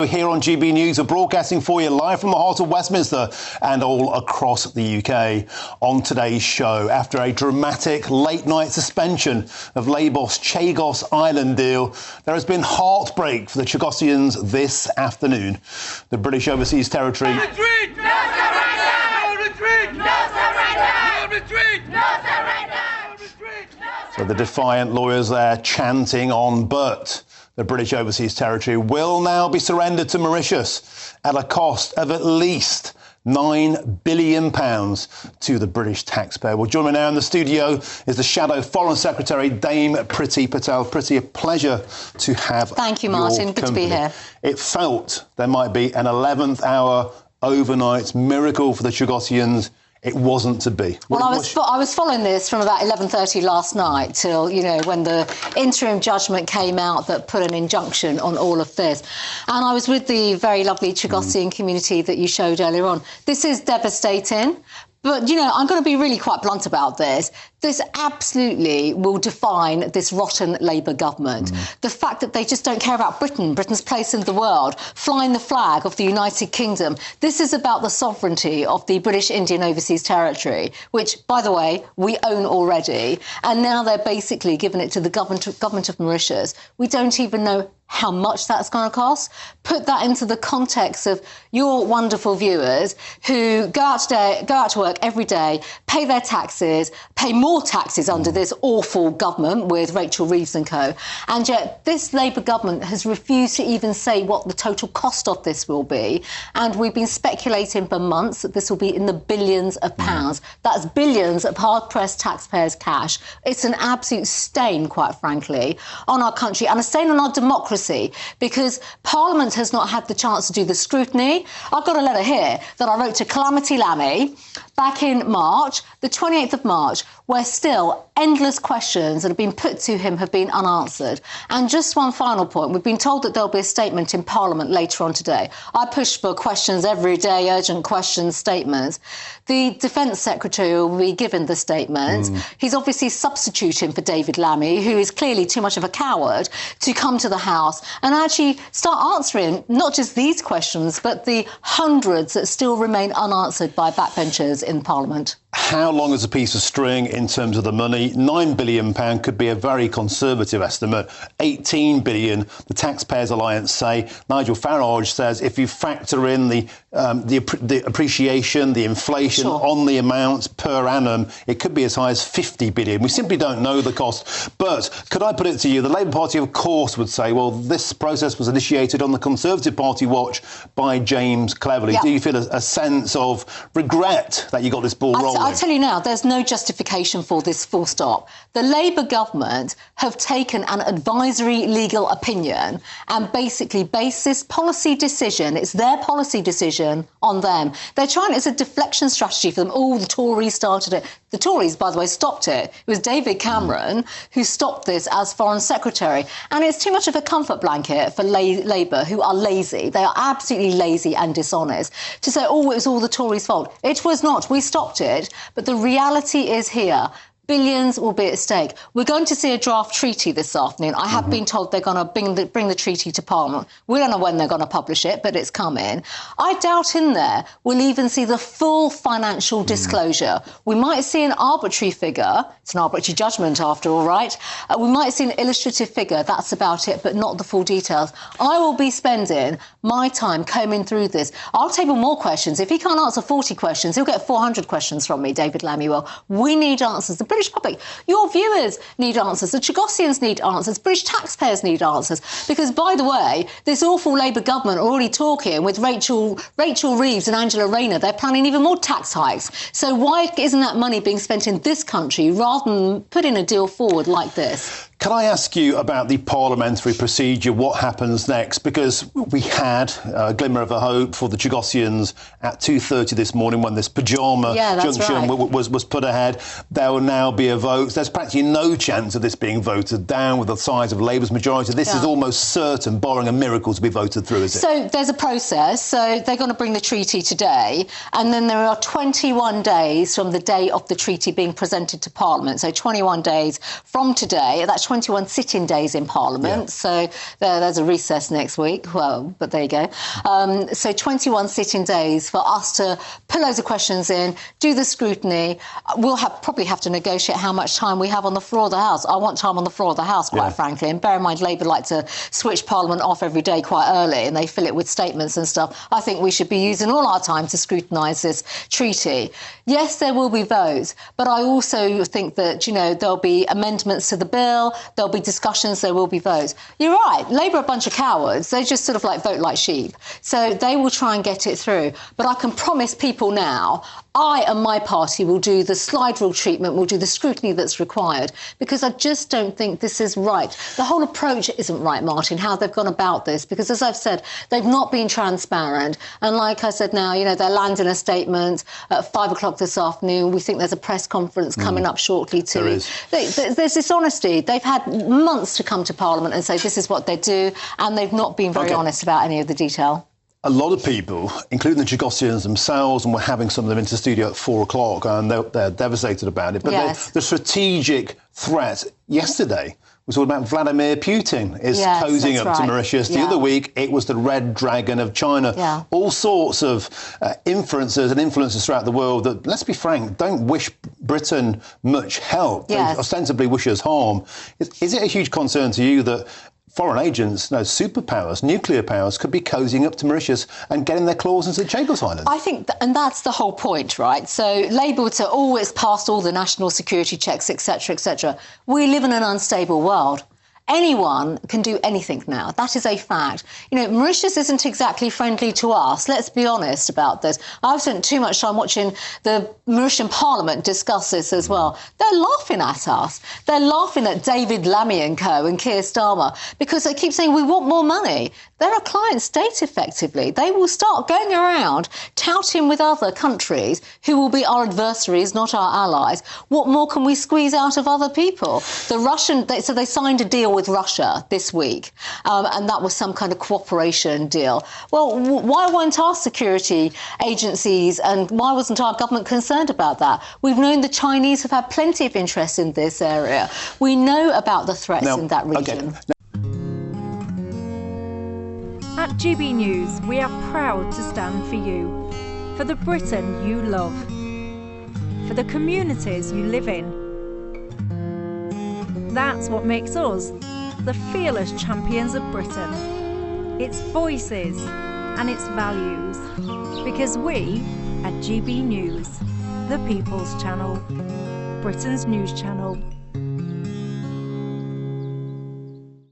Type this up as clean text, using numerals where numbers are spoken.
Here on GB News, we're broadcasting for you live from the heart of Westminster and all across the UK. On today's show, after a dramatic late-night suspension of Labour's Chagos Island deal, there has been heartbreak for the Chagosians this afternoon. The British Overseas Territory... No retreat! No surrender! No retreat! No surrender! No retreat! No surrender! No retreat! So the defiant lawyers there chanting on, but... The British Overseas Territory will now be surrendered to Mauritius at a cost of at least £9 billion to the British taxpayer. Well, joining me now in the studio is the Shadow Foreign Secretary, Dame Priti Patel. Priti, a pleasure to have Thank you, Martin. Good to be here. It felt there might be an 11th hour overnight miracle for the Chagosians. It wasn't to be. Well, I was following this from about 11:30 last night till, you know, when the interim judgment came out that put an injunction on all of this. And I was with the very lovely Chagosian community that you showed earlier on. This is devastating. But, you know, I'm going to be really quite blunt about this. This absolutely will define this rotten Labour government. The fact that they just don't care about Britain, Britain's place in the world, flying the flag of the United Kingdom. This is about the sovereignty of the British Indian Overseas Territory, which, by the way, we own already. And now they're basically giving it to the government of Mauritius. We don't even know how much that's going to cost. Put that into the context of your wonderful viewers who go out to work every day, pay their taxes, pay more taxes under this awful government with Rachel Reeves and co. And yet this Labour government has refused to even say what the total cost of this will be. And we've been speculating for months that this will be in the billions of pounds. That's billions of hard-pressed taxpayers' cash. It's an absolute stain, quite frankly, on our country and a stain on our democracy, because Parliament has not had the chance to do the scrutiny. I've got a letter here that I wrote to Calamity Lammy back in March, the 28th of March, where still endless questions that have been put to him have been unanswered. And just one final point. We've been told that there'll be a statement in Parliament later on today. I push for questions every day, urgent questions, statements. The Defence Secretary will be given the statement. He's obviously substituting for David Lammy, who is clearly too much of a coward to come to the House and actually start answering not just these questions, but the hundreds that still remain unanswered by backbenchers in Parliament. How long is a piece of string in terms of the money? £9 billion could be a very conservative estimate. £18 billion, the Taxpayers Alliance say. Nigel Farage says if you factor in the appreciation, the inflation on the amounts per annum, it could be as high as £50 billion. We simply don't know the cost. But could I put it to you, the Labour Party, of course, would say, well, this process was initiated on the Conservative Party watch by James Cleverly. Yeah. Do you feel a sense of regret that you got this ball rolling? I'll tell you now, there's no justification for this, full stop. The Labour government have taken an advisory legal opinion and basically based this policy decision, it's their policy decision, on them. They're trying, it's a deflection strategy for them. Oh, the Tories started it. The Tories, by the way, stopped it. It was David Cameron who stopped this as Foreign Secretary. And it's too much of a comfort blanket for Labour, who are lazy. They are absolutely lazy and dishonest, to say, oh, it was all the Tories' fault. It was not. We stopped it. But the reality is here. Billions will be at stake. We're going to see a draft treaty this afternoon. I have been told they're going to bring the treaty to Parliament. We don't know when they're going to publish it, but it's coming. I doubt in there we'll even see the full financial disclosure. We might see an arbitrary figure. It's an arbitrary judgment, after all, right? We might see an illustrative figure. That's about it, but not the full details. I will be spending my time combing through this. I'll table more questions. If he can't answer 40 questions, he'll get 400 questions from me, David Lammy will. We need answers. The British public, your viewers need answers, the Chagosians need answers, British taxpayers need answers. Because, by the way, this awful Labour government are already talking with Rachel Reeves and Angela Rayner. They're planning even more tax hikes. So why isn't that money being spent in this country rather than putting a deal forward like this? Can I ask you about the parliamentary procedure, what happens next? Because we had a glimmer of a hope for the Chagosians at 2:30 this morning when this pyjama junction was put ahead. There will now be a vote. There's practically no chance of this being voted down with the size of Labour's majority. This is almost certain, barring a miracle, to be voted through, is it? So there's a process. So they're going to bring the treaty today, and then there are 21 days from the day of the treaty being presented to Parliament. So 21 days from today, that's 21 sitting days in Parliament, so there's a recess next week. Well, but there you go. So 21 sitting days for us to put loads of questions in, do the scrutiny. We'll probably have to negotiate how much time we have on the floor of the House. I want time on the floor of the House, quite frankly. And bear in mind, Labour like to switch Parliament off every day quite early, and they fill it with statements and stuff. I think we should be using all our time to scrutinise this treaty. Yes, there will be votes, but I also think that, you know, there'll be amendments to the bill, there'll be discussions, there will be votes. You're right, Labour are a bunch of cowards. They just sort of like vote like sheep. So they will try and get it through. But I can promise people now, I and my party will do the slide rule treatment, will do the scrutiny that's required, because I just don't think this is right. The whole approach isn't right, Martin, how they've gone about this, because as I've said, they've not been transparent. And like I said now, you know, they're landing a statement at 5 o'clock this afternoon. We think there's a press conference coming up shortly too. There is. There's dishonesty. They've had months to come to Parliament and say this is what they do, and they've not been very honest about any of the detail. A lot of people, including the Chagosians themselves, and we're having some of them into the studio at 4 o'clock, and they're devastated about it. But the strategic threat yesterday was all about Vladimir Putin is cozying up to Mauritius. The other week, it was the Red Dragon of China. All sorts of influencers and influencers throughout the world that, let's be frank, don't wish Britain much help. They ostensibly wish us harm. Is it a huge concern to you that foreign agents, superpowers, nuclear powers, could be cozying up to Mauritius and getting their claws into the Chagos Islands? I think, and that's the whole point, right? So Labour would say, oh, it's passed all the national security checks, etc., etc. We live in an unstable world. Anyone can do anything now. That is a fact. You know, Mauritius isn't exactly friendly to us. Let's be honest about this. I've spent too much time watching the Mauritian Parliament discuss this as well. They're laughing at us. They're laughing at David Lammy and co and Keir Starmer because they keep saying we want more money. They're a client state, effectively. They will start going around touting with other countries who will be our adversaries, not our allies. What more can we squeeze out of other people? The Russian, so they signed a deal with Russia this week, and that was some kind of cooperation deal. Well, why weren't our security agencies and why wasn't our government concerned about that? We've known the Chinese have had plenty of interest in this area. We know about the threats in that region. At GB News, we are proud to stand for you, for the Britain you love, for the communities you live in. That's what makes us the fearless champions of Britain, its voices and its values, because we at GB News, the People's Channel, Britain's news channel.